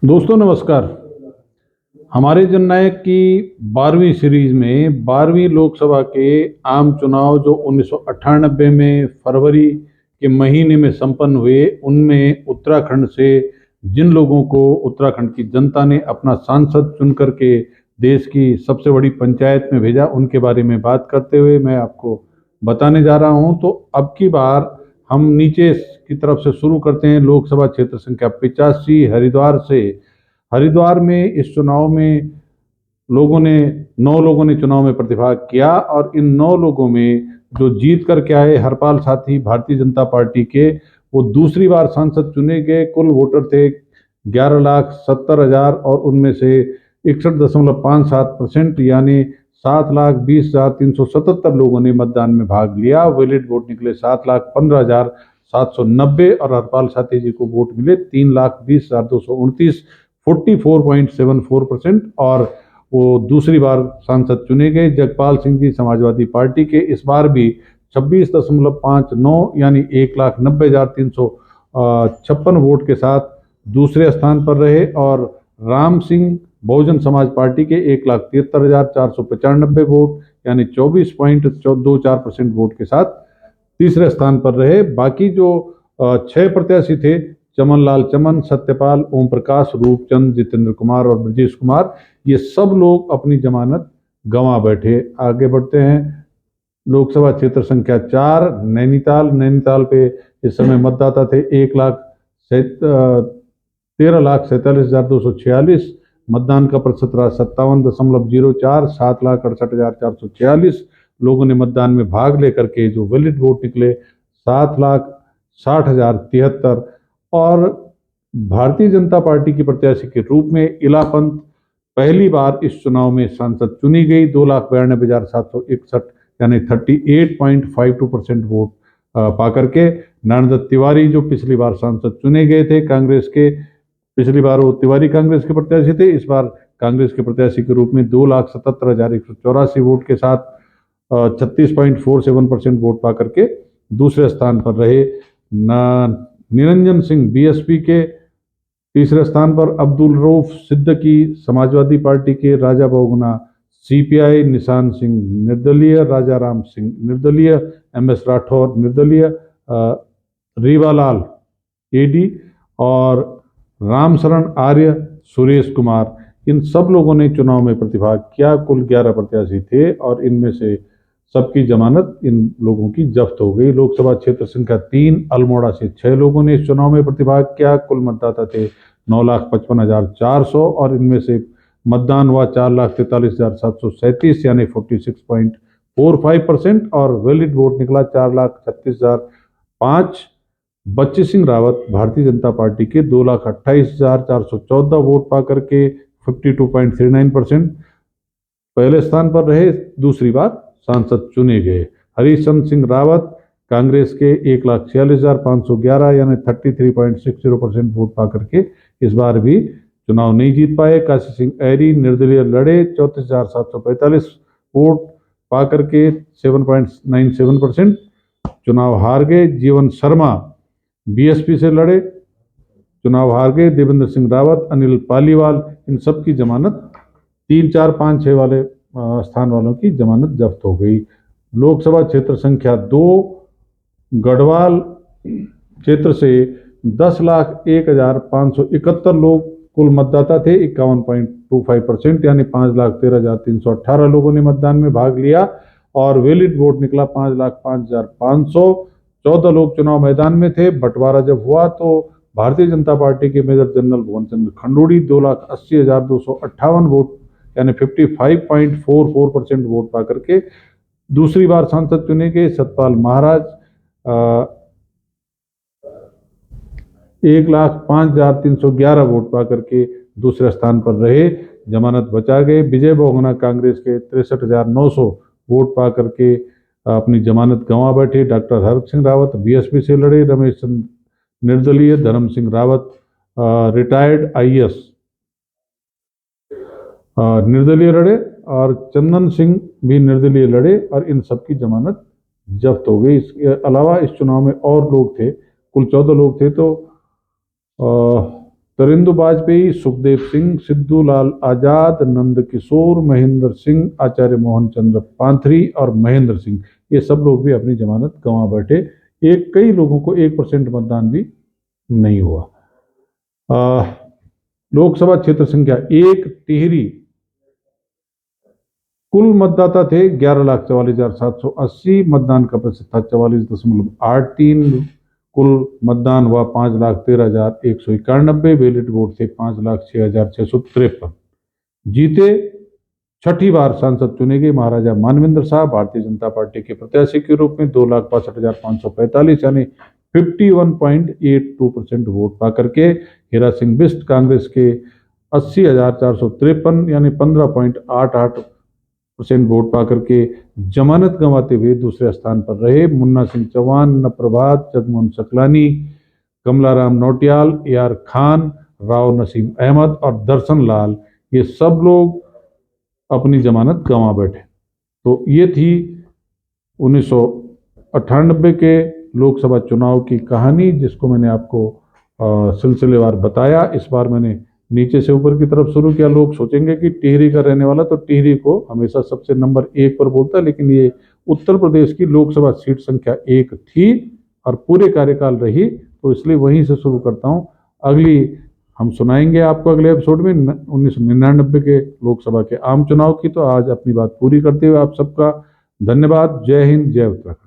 दोस्तों नमस्कार। हमारे जननायक की 12वीं सीरीज में 12वीं लोकसभा के आम चुनाव जो 1998 में फरवरी के महीने में संपन्न हुए, उनमें उत्तराखंड से जिन लोगों को उत्तराखंड की जनता ने अपना सांसद चुन करके देश की सबसे बड़ी पंचायत में भेजा, उनके बारे में बात करते हुए मैं आपको बताने जा रहा हूं। तो अब की बार हम नीचे की तरफ से शुरू करते हैं। लोकसभा क्षेत्र संख्या 85 हरिद्वार से। हरिद्वार में इस चुनाव में लोगों ने 9 लोगों ने चुनाव में प्रतिभाग किया और इन 9 लोगों में जो जीत करके आए हरपाल साथी भारतीय जनता पार्टी के, वो दूसरी बार सांसद चुने गए। कुल वोटर थे 11,70,000 और उनमें से 61.57% यानी 7,20,377 लोगों ने मतदान में भाग लिया। वैलिड वोट निकले 7,15,790 और हरपाल साथी जी को वोट मिले 3,20,229, 44.74%। और वो दूसरी बार सांसद चुने गए। जगपाल सिंह जी समाजवादी पार्टी के इस बार भी 26.59 यानी 1,90,356 वोट के साथ दूसरे स्थान पर रहे। और राम सिंह बहुजन समाज पार्टी के 1,73,495 वोट यानी 24.24% वोट के साथ तीसरे स्थान पर रहे। बाकी जो 6 प्रत्याशी थे, चमन लाल चमन, सत्यपाल, ओम प्रकाश, रूपचंद, जितेंद्र कुमार और ब्रजेश कुमार, ये सब लोग अपनी जमानत गंवा बैठे। आगे बढ़ते हैं। लोकसभा क्षेत्र संख्या 4 नैनीताल। नैनीताल पे इस समय मतदाता थे 13,47,246। मतदान का प्रतिशत रहा 57.04। 7,68,446 लोगों ने मतदान में भाग लेकर के जो वैलिड वोट निकले 7,60,073। और भारतीय जनता पार्टी की प्रत्याशी के रूप में इला पंत पहली बार इस चुनाव में सांसद चुनी गई 2,92,761 यानी 38.52% वोट पा करके। नारायण तिवारी जो पिछली बार सांसद चुने गए थे कांग्रेस के, पिछली बार वो तिवारी कांग्रेस के प्रत्याशी थे, इस बार कांग्रेस के प्रत्याशी के रूप में 2,77,184 वोट के साथ 36.47% वोट पा करके दूसरे स्थान पर रहे। निरंजन सिंह बीएसपी के तीसरे स्थान पर, अब्दुल रऊफ सिद्दीकी समाजवादी पार्टी के, राजा बहुगुणा सीपीआई, निशान सिंह निर्दलीय, राजा राम सिंह निर्दलीय, एमएस राठौर निर्दलीय, रीवालाल एडी और रामशरण आर्य, सुरेश कुमार, इन सब लोगों ने चुनाव में प्रतिभाग किया। कुल 11 प्रत्याशी थे और इनमें से सबकी जमानत इन लोगों की जब्त हो गई। लोकसभा क्षेत्र संख्या 3 अल्मोड़ा से 6 लोगों ने इस चुनाव में प्रतिभाग किया। कुल मतदाता थे 9,55,400 और इनमें से मतदान हुआ 4,43,737 यानी 46.45% और वैलिड वोट निकला 4,36,005। बच्ची सिंह रावत भारतीय जनता पार्टी के 2,28,414 वोट पा करके 52.39% पहले स्थान पर रहे, दूसरी बार सांसद चुने गए। हरीशचंद्र सिंह रावत कांग्रेस के 1,46,511 यानी 33.60% वोट पा करके इस बार भी चुनाव नहीं जीत पाए। काशी सिंह ऐरी निर्दलीय लड़े 34,745 वोट पा करके 7.97% चुनाव हार गए। जीवन शर्मा बीएसपी से लड़े, चुनाव हार गए। देवेंद्र सिंह रावत, अनिल पालीवाल, इन सब की जमानत 3, 4, 5, 6 वाले स्थान वालों की जमानत जब्त हो गई। लोकसभा क्षेत्र संख्या 2 गढ़वाल क्षेत्र से 10,01,571 लोग कुल मतदाता थे, 51.25% यानी 5,13,318 लोगों ने मतदान में भाग लिया और वैलिड वोट निकला 5,05,514 लोग चुनाव मैदान में थे। बंटवारा जब हुआ तो भारतीय जनता पार्टी के मेजर जनरल भुवन चंद्र खंडूड़ी 2,80,258 वोट यानी 55.44% वोट पा करके दूसरी बार सांसद चुने गए। सतपाल महाराज 1,05,311 वोट पा करके दूसरे स्थान पर रहे, जमानत बचा गए। विजय बहुगुणा कांग्रेस के 63,900 वोट पा करके अपनी जमानत गंवा बैठे। डॉक्टर हरक सिंह रावत बीएसपी से लड़े। रमेश चंद्र निर्दलीय, धर्म सिंह रावत रिटायर्ड आईएएस निर्दलीय लड़े और चंदन सिंह भी निर्दलीय लड़े और इन सबकी जमानत जब्त हो गई। इसके अलावा इस चुनाव में और लोग थे, कुल 14 लोग थे। तो तरिंदु वाजपेयी, सुखदेव सिंह, सिद्धू लाल आजाद, नंद किशोर, महेंद्र सिंह, आचार्य मोहन चंद्र पांथरी और महेंद्र सिंह, ये सब लोग भी अपनी जमानत गंवा बैठे। कई लोगों को 1% मतदान भी नहीं हुआ। लोकसभा क्षेत्र संख्या 1 टिहरी, कुल मतदाता थे 11,44,780, मतदान का प्रतिशत था 44.83, कुल मतदान हुआ 5,13,191, वैलिड वोट थे 5,06,653। जीते, छठी बार सांसद चुने गए महाराजा मानवेंद्र साहब भारतीय जनता पार्टी के प्रत्याशी के रूप में 2,62,545 यानी 51.82% वोट पा करके। हीरा सिंह बिष्ट कांग्रेस के 80,453 यानी 15.88% वोट पा करके जमानत गंवाते हुए दूसरे स्थान पर रहे। मुन्ना सिंह चौहान, नप्रभात, जगमोहन सकलानी, कमलाराम नौटियाल, AR खान, राव नसीम अहमद और दर्शन लाल, ये सब लोग अपनी जमानत गंवा बैठे। तो ये थी 1998 के लोकसभा चुनाव की कहानी, जिसको मैंने आपको सिलसिलेवार बताया। इस बार मैंने नीचे से ऊपर की तरफ शुरू किया। लोग सोचेंगे कि टिहरी का रहने वाला तो टिहरी को हमेशा सबसे नंबर 1 पर बोलता है, लेकिन ये उत्तर प्रदेश की लोकसभा सीट संख्या 1 थी और पूरे कार्यकाल रही, तो इसलिए वहीं से शुरू करता हूँ। अगली हम सुनाएंगे आपको अगले एपिसोड में 1999 के लोकसभा के आम चुनाव की। तो आज अपनी बात पूरी करते हुए आप सबका धन्यवाद। जय हिंद, जय उत्तराखंड।